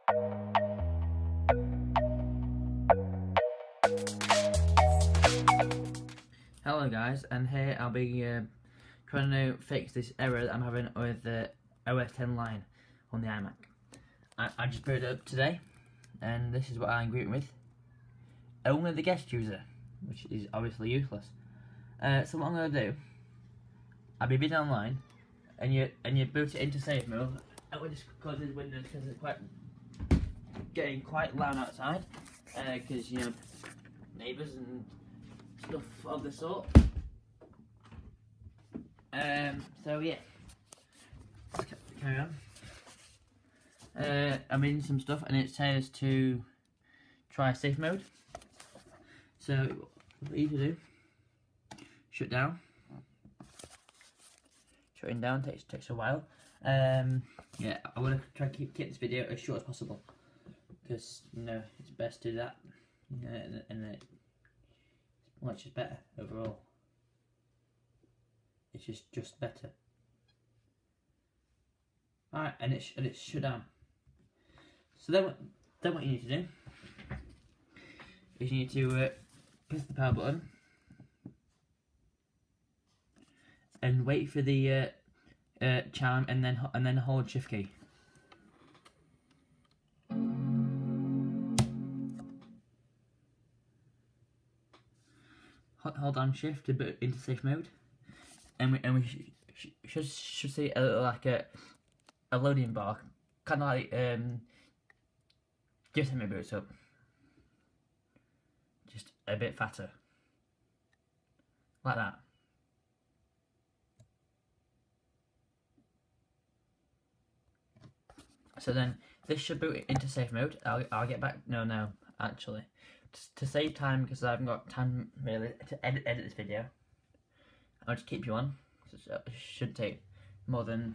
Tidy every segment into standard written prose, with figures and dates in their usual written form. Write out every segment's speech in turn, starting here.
Hello guys, and here I'll be trying to fix this error that I'm having with the OS 10 line on the iMac. I just booted it up today, and this is what I'm greeting with. Only the guest user, which is obviously useless. So what I'm going to do, I'll be bidding online, and you boot it into safe mode. I'm going to just close these windows because it's getting quite loud outside, because you know, neighbours and stuff of the sort. So yeah, let's carry on. I'm reading some stuff and it says to try safe mode. So what you need to do, shut down. Shutting down takes a while. Yeah, I want to try to keep this video as short as possible because you know it's best to do that. And well, it's just better overall. It's just better. Alright, and it's shut down. So then what you need to do is you need to press the power button and wait for the chime, and then hold Shift key. Hold down Shift to boot into safe mode, and we should see a little, like a loading bar, kind of like just let me boots up, just a bit fatter, like that. So then this should boot into safe mode. I'll get back. No, actually, to save time, because I haven't got time really to edit this video, I'll just keep you on. So it should take more than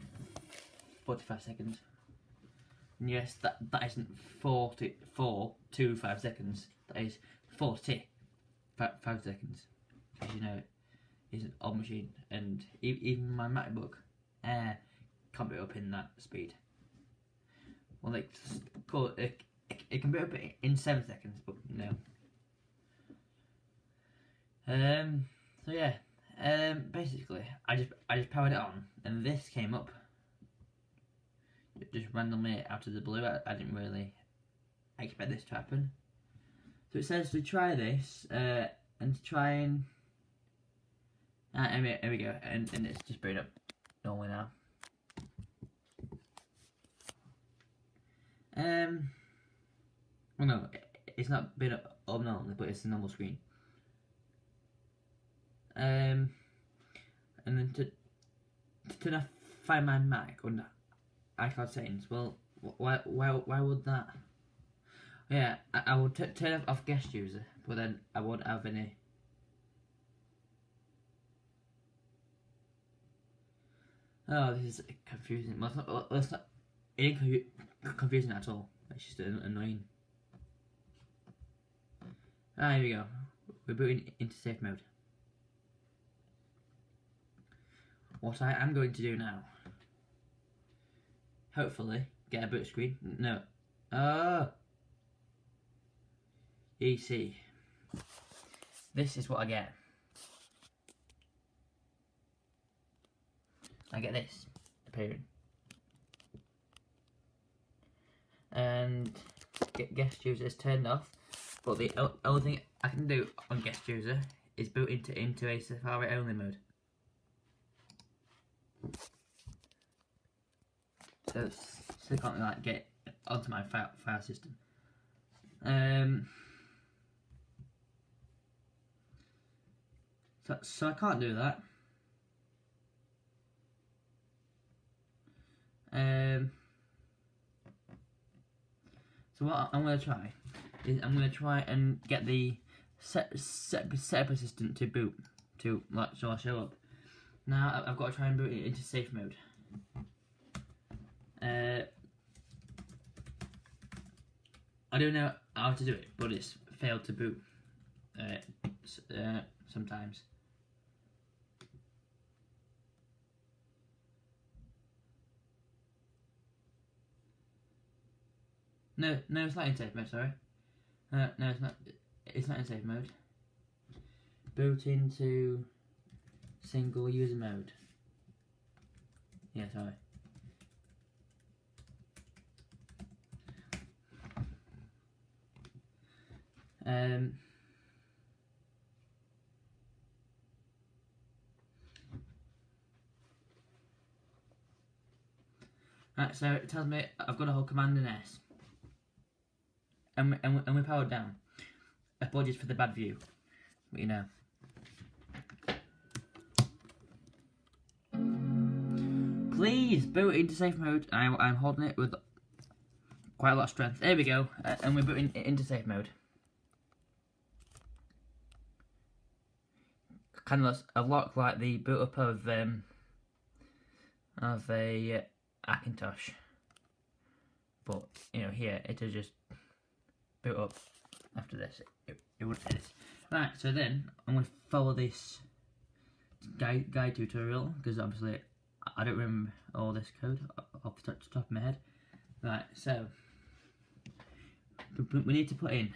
45 seconds. And yes, that isn't 4.25 seconds. That is 45 seconds. Because you know it is an old machine, and even my MacBook Air can't be up in that speed. Well, like, cool, it can be up in 7 seconds, but no. So yeah, basically, I just powered it on, and this came up just randomly out of the blue. I didn't really expect this to happen. So it says to try this, and to try and here we go, and it's just booted up normally now. Well, no, it's not been up normally, but it's a normal screen. And then to find my Mac under iCloud settings, well, why would that? Yeah, I would turn off guest user, but then I won't have any. Oh, this is confusing. Well, it's not. It ain't confusing at all. It's just annoying. Ah, here we go. We're booting into safe mode. What I am going to do now, hopefully, get a boot screen. No. Oh! You see. This is what I get. I get this appearing. And guest user is turned off, but the only thing I can do on guest user is boot into a Safari only mode. So I can't like get onto my file system. So I can't do that. So what I'm going to try is I'm going to try and get the setup assistant to boot to so I'll show up. Now I've got to try and boot it into safe mode. I don't know how to do it, but it's failed to boot sometimes. No, it's not in safe mode. Sorry. No, it's not. It's not in safe mode. Boot into single user mode. Yeah, sorry. Right, so it tells me I've got to hold Command and S, and we powered down. Apologies for the bad view, but you know. Please boot into safe mode. I'm holding it with quite a lot of strength. There we go, and we're booting into safe mode. Kind of looks a lot like the boot up of a Macintosh, but you know, here it'll just boot up after this. It would fit. Right, so then I'm going to follow this guide tutorial, because obviously I don't remember all this code off the top of my head. Right, so we need to put in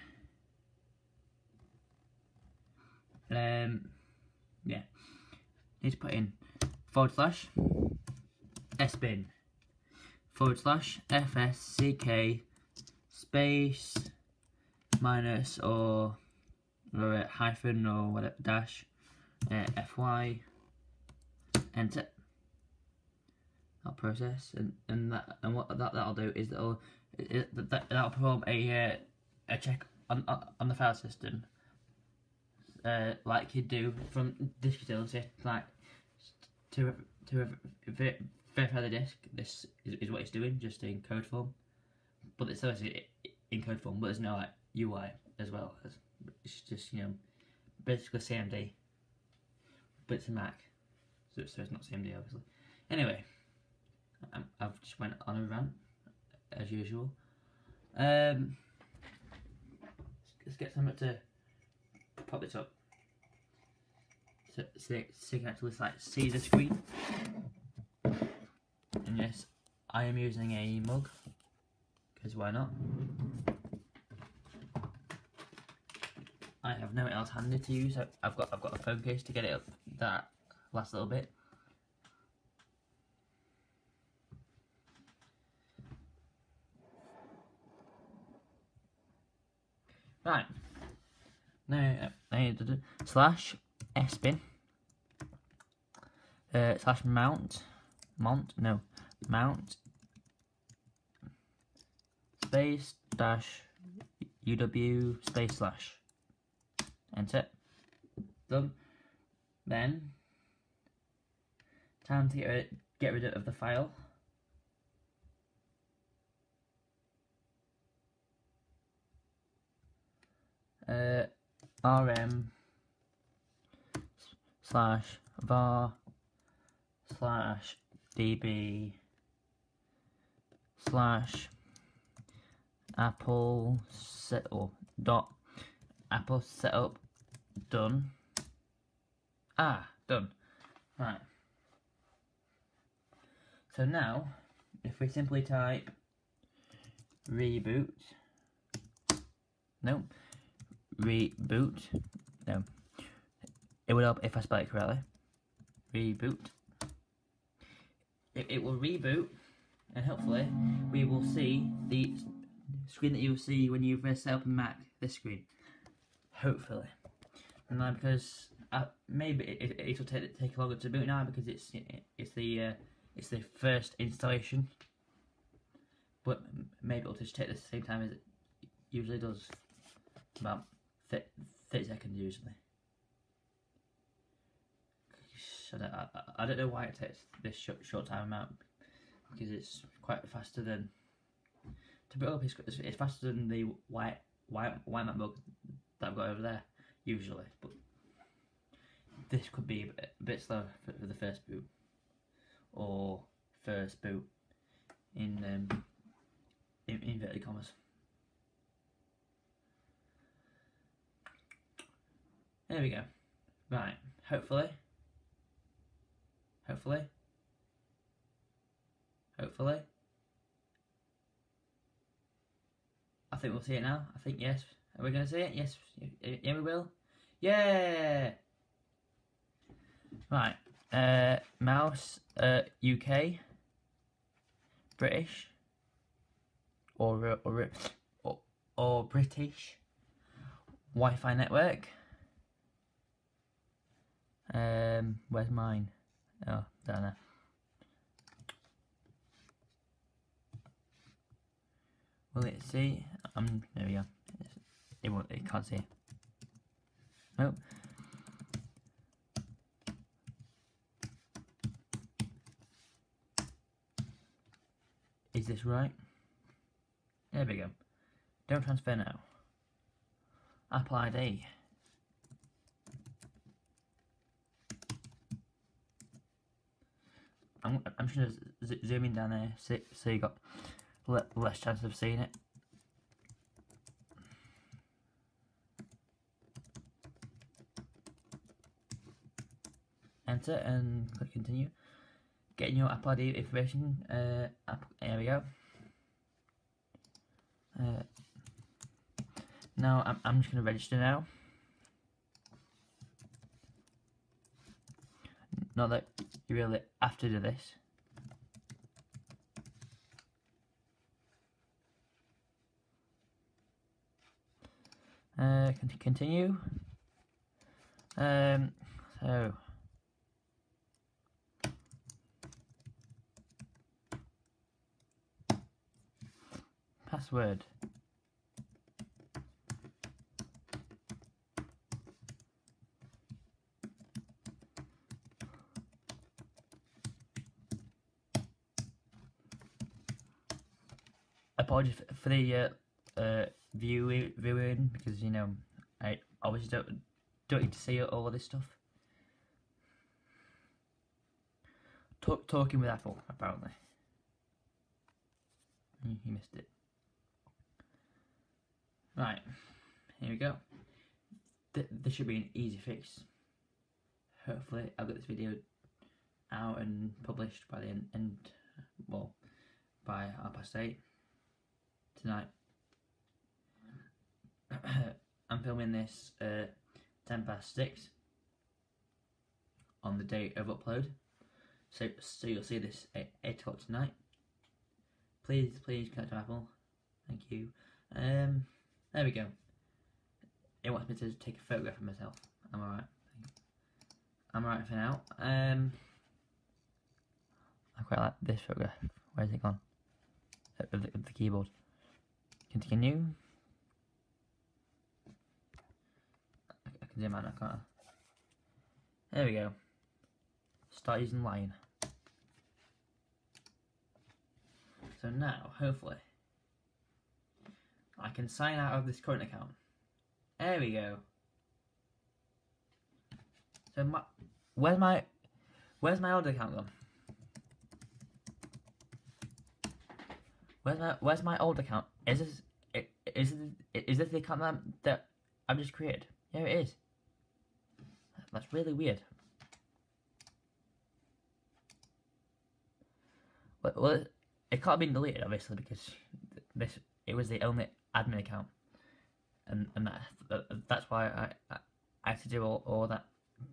need to put in / sbin / fsck space minus or hyphen or whatever dash fy, enter. That'll process, and what that'll do is that'll perform a check on the file system, like you do from disk utility, like to verify the disk. This is what it's doing, just in code form, but it's obviously in code form, but there's no like UI as well. It's just, you know, basically CMD, but it's a Mac, so it's not CMD obviously. Anyway, I've just went on a rant as usual. Let's get something to pop this up so you can actually like see the screen. And yes, I am using a mug, because why not? I have no else handy to use. I've got a phone case to get it up that last little bit. Right. Now slash sbin slash mount space dash uw space slash, enter. Done. Then time to get rid of the file. rm slash var slash db slash apple set or dot apple setup done. Done. Right. So now, if we simply type reboot, no, it would help if I spell it correctly. Reboot. It will reboot, and hopefully we will see the screen that you'll see when you first set up a Mac. This screen, hopefully. And now, because maybe it'll take longer to boot now, because it's the first installation. But maybe it'll just take the same time as it usually does, about 30 seconds usually. I don't know why it takes this short time amount, because it's quite faster than to build up. It's faster than the white MacBook that I've got over there usually, but this could be a bit slower for the first boot, or first boot in inverted commas. There we go. Right, hopefully. think we'll see it now. I think yes. Are we going to see it? Yes. Yeah, we will. Yeah. Right. Mouse. UK. British. Or British. Wi-Fi network. Where's mine? Oh, down there. Will it see? There we go. It won't. It can't see. Nope. Is this right? There we go. Don't transfer now. Apple ID. I'm just gonna zoom in down there so you got less chance of seeing it. Enter and click continue. Getting your Apple ID information. There we go. Now I'm just gonna register now. Not that you really have to do this. Continue. So password. Apologies for the viewing because you know I obviously don't get to see all of this stuff. Talking with Apple apparently. You missed it. Right, here we go. This should be an easy fix. Hopefully I'll get this video out and published by the end well, by 8:30 tonight. I'm filming this 6:10 on the day of upload, so you'll see this at 8 o'clock tonight. Please connect to Apple. Thank you. There we go. It wants me to take a photograph of myself. I'm alright. I'm alright for now. I quite like this photograph. Where's it gone? Of the keyboard. Continue. I can zoom out now, can't I? There we go. Start using line. So now, hopefully, I can sign out of this current account. There we go. So where's my old account gone? Where's my old account? Is this the account that I've just created? Yeah, it is. That's really weird. Well, it can't have been deleted obviously because it was the only admin account, and that's why I have to do all that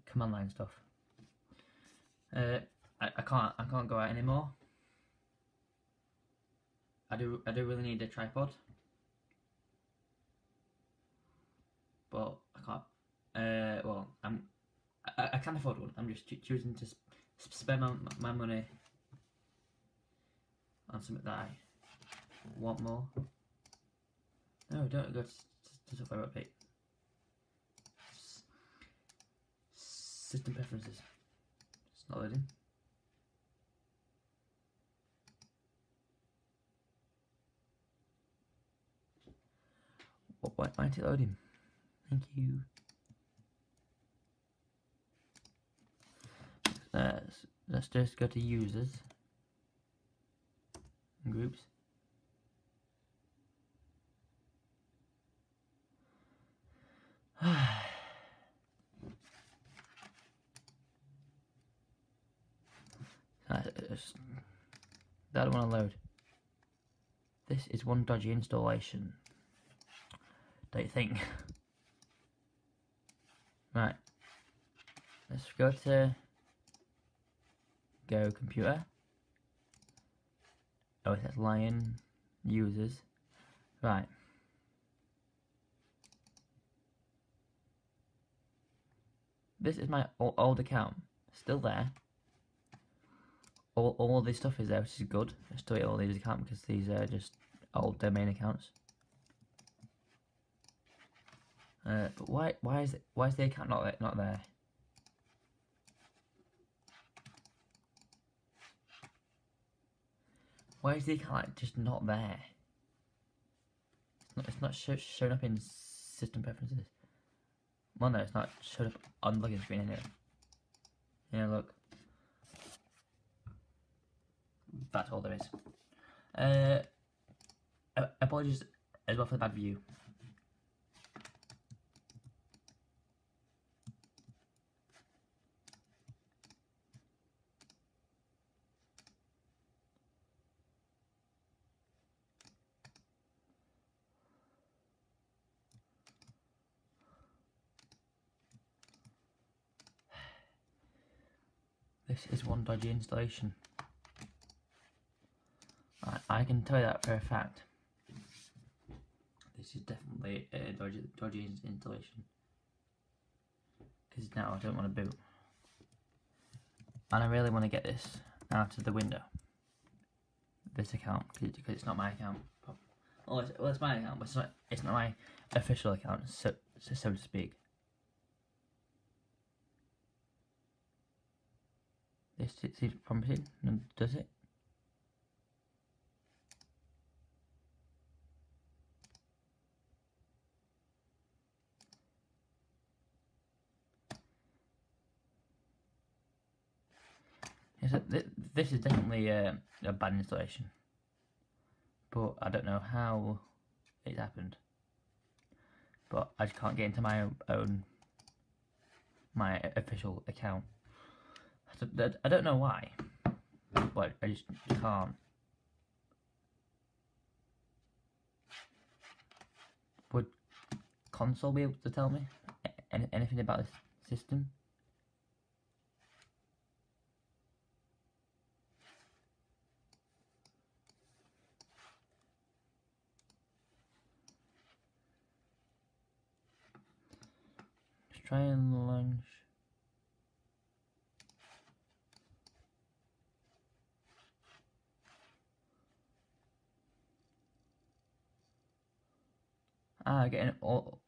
command line stuff. I can't go out anymore. I do really need a tripod, but I can't. Well, I can afford one. I'm just choosing to spend my money on something that I want more. No, don't go to software update. System preferences. It's not loading. Why aren't it loading? Thank you. Let's just go to users and groups. That don't want to load. This is one dodgy installation. don't you think? Right, let's go to Go Computer, OS Lion, Users. Right. This is my old account, still there. All this stuff is there, which is good. I still get all these accounts because these are just old domain accounts. But why is the account not there? Why is the account like just not there? It's not showing up in system preferences. Well, no, it's not showing up on the login screen anyway. Yeah, look. That's all there is. Apologies as well for the bad view. This is one dodgy installation. I can tell you that for a fact. This is definitely a dodgy installation. Because now I don't want to boot. And I really want to get this out of the window. This account, because it's not my account. Well, it's my account, but it's not my official account, so to speak. This seems promising, does it? Yes, this is definitely a bad installation, but I don't know how it happened. But I just can't get into my official account. I don't know why, but I just can't. Would console be able to tell me anything about this system? Let's try and launch. Getting all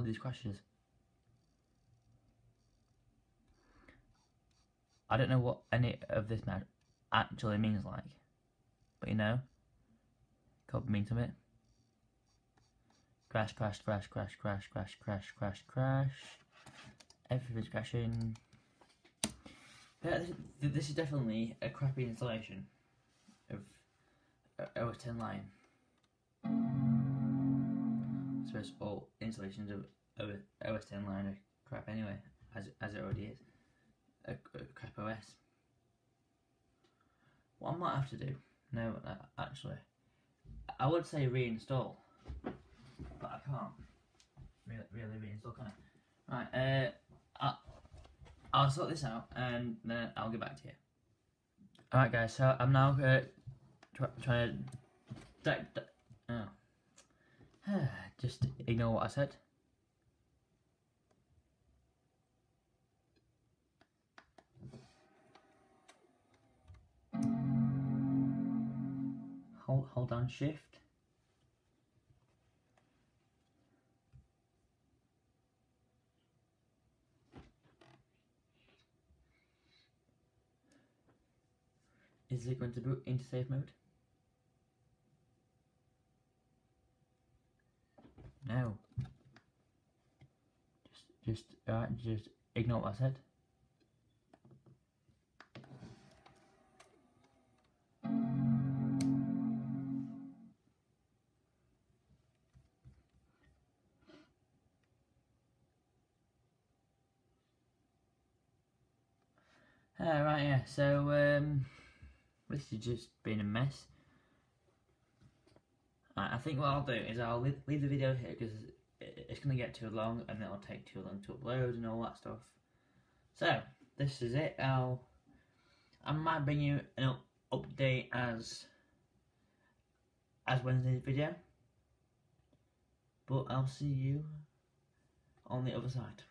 these crashes. I don't know what any of this actually means, like, but you know, could mean something. Crash, crash, crash, crash, crash, crash, crash, crash, crash. Everything's crashing. Yeah, this is definitely a crappy installation of OS X Lion. I suppose all installations of OS X Lion are crap anyway, as it already is. A crap OS. What I might have to do, no, actually, I would say reinstall, but I can't really reinstall, can I? Right, I'll sort this out and then I'll get back to you. Alright guys, so I'm now trying to just ignore what I said. Hold down shift. Is it going to boot into safe mode? No. Just ignore what I said. Right, yeah, so this has just been a mess. I think what I'll do is I'll leave the video here because it's going to get too long and it'll take too long to upload and all that stuff. So this is it. I might bring you an update as Wednesday's video, but I'll see you on the other side.